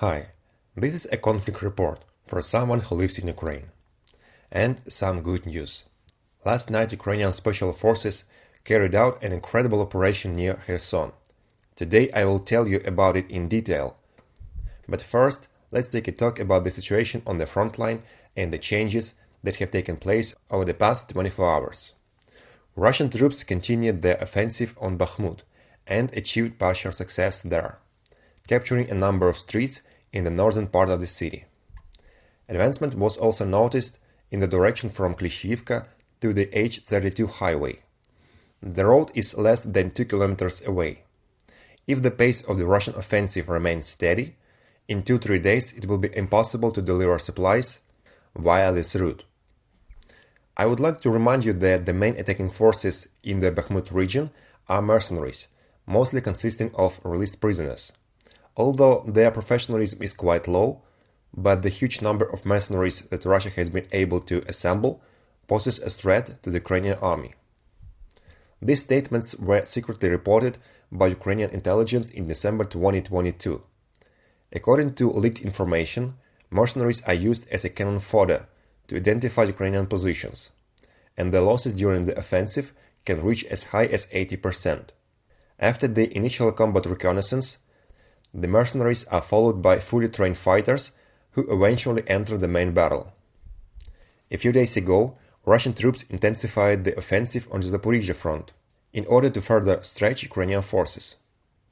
Hi, this is a conflict report for someone who lives in Ukraine. And some good news. Last night Ukrainian special forces carried out an incredible operation near Kherson. Today I will tell you about it in detail. But first, let's take a talk about the situation on the front line and the changes that have taken place over the past 24 hours. Russian troops continued their offensive on Bakhmut and achieved partial success there, capturing a number of streets in the northern part of the city. Advancement was also noticed in the direction from Kakhovka to the H-32 highway. The road is less than 2 kilometers away. If the pace of the Russian offensive remains steady, in 2-3 days it will be impossible to deliver supplies via this route. I would like to remind you that the main attacking forces in the Bakhmut region are mercenaries, mostly consisting of released prisoners. Although their professionalism is quite low, but the huge number of mercenaries that Russia has been able to assemble poses a threat to the Ukrainian army. These statements were secretly reported by Ukrainian intelligence in December 2022. According to leaked information, mercenaries are used as a cannon fodder to identify Ukrainian positions, and the losses during the offensive can reach as high as 80%. After the initial combat reconnaissance, the mercenaries are followed by fully trained fighters who eventually enter the main battle. A few days ago, Russian troops intensified the offensive on the Zaporizhzhia front in order to further stretch Ukrainian forces.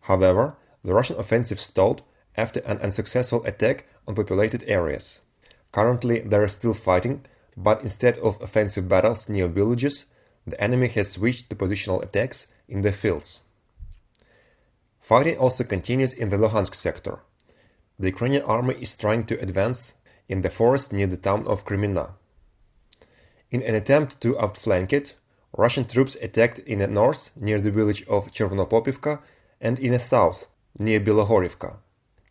However, the Russian offensive stalled after an unsuccessful attack on populated areas. Currently, they are still fighting, but instead of offensive battles near villages, the enemy has switched to positional attacks in the fields. Fighting also continues in the Luhansk sector. The Ukrainian army is trying to advance in the forest near the town of Kremina. In an attempt to outflank it, Russian troops attacked in the north near the village of Chervonopopivka and in the south near Bilohorivka.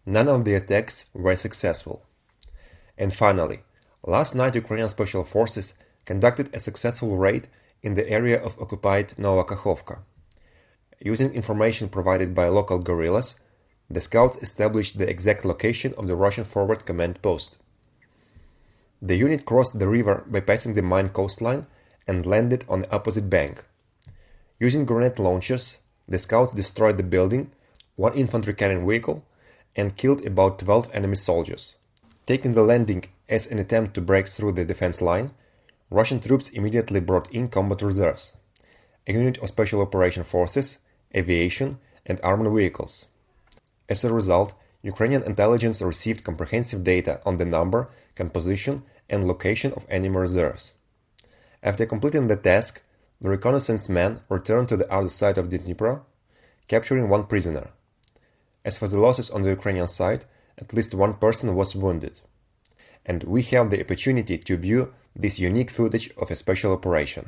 None of the attacks were successful. And finally, last night Ukrainian special forces conducted a successful raid in the area of occupied Nova Kakhovka. Using information provided by local guerrillas, the scouts established the exact location of the Russian forward command post. The unit crossed the river by passing the mine coastline and landed on the opposite bank. Using grenade launchers, the scouts destroyed the building, one infantry carrying vehicle, and killed about 12 enemy soldiers. Taking the landing as an attempt to break through the defense line, Russian troops immediately brought in combat reserves, a unit of special operation forces, aviation, and armored vehicles. As a result, Ukrainian intelligence received comprehensive data on the number, composition, and location of enemy reserves. After completing the task, the reconnaissance men returned to the other side of the Dnieper, capturing one prisoner. As for the losses on the Ukrainian side, at least one person was wounded. And we have the opportunity to view this unique footage of a special operation.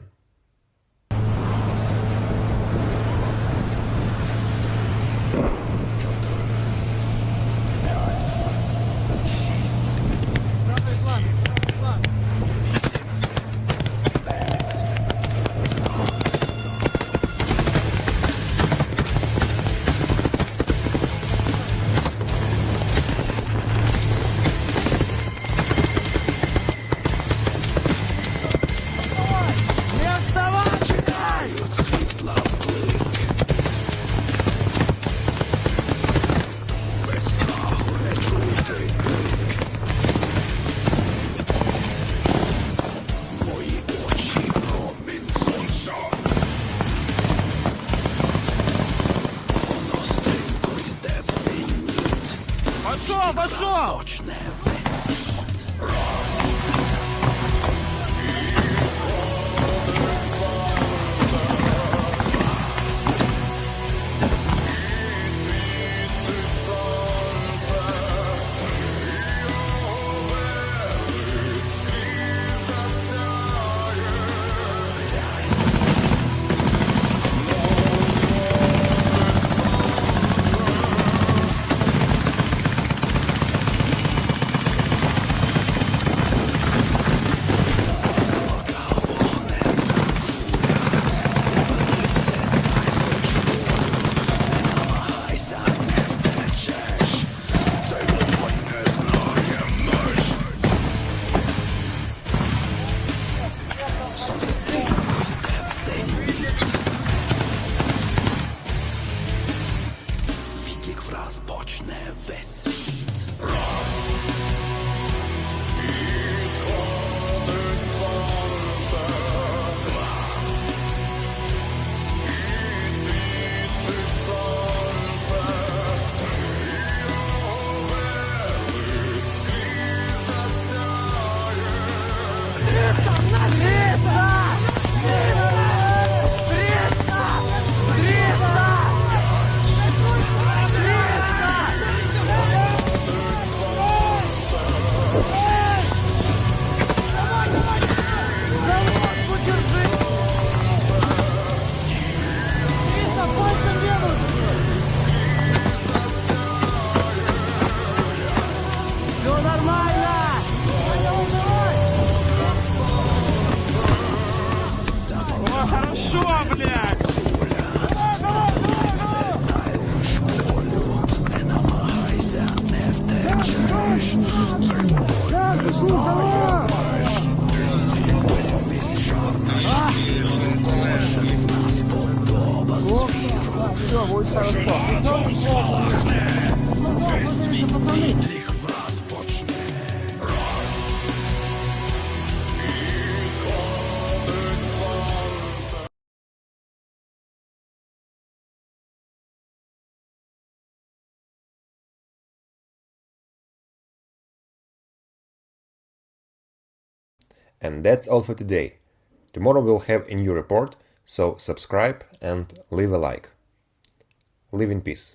Пошел! Все нормально! О, хорошо, блядь! Все, будет хорошо. And that's all for today. Tomorrow we'll have a new report, so subscribe and leave a like. Live in peace.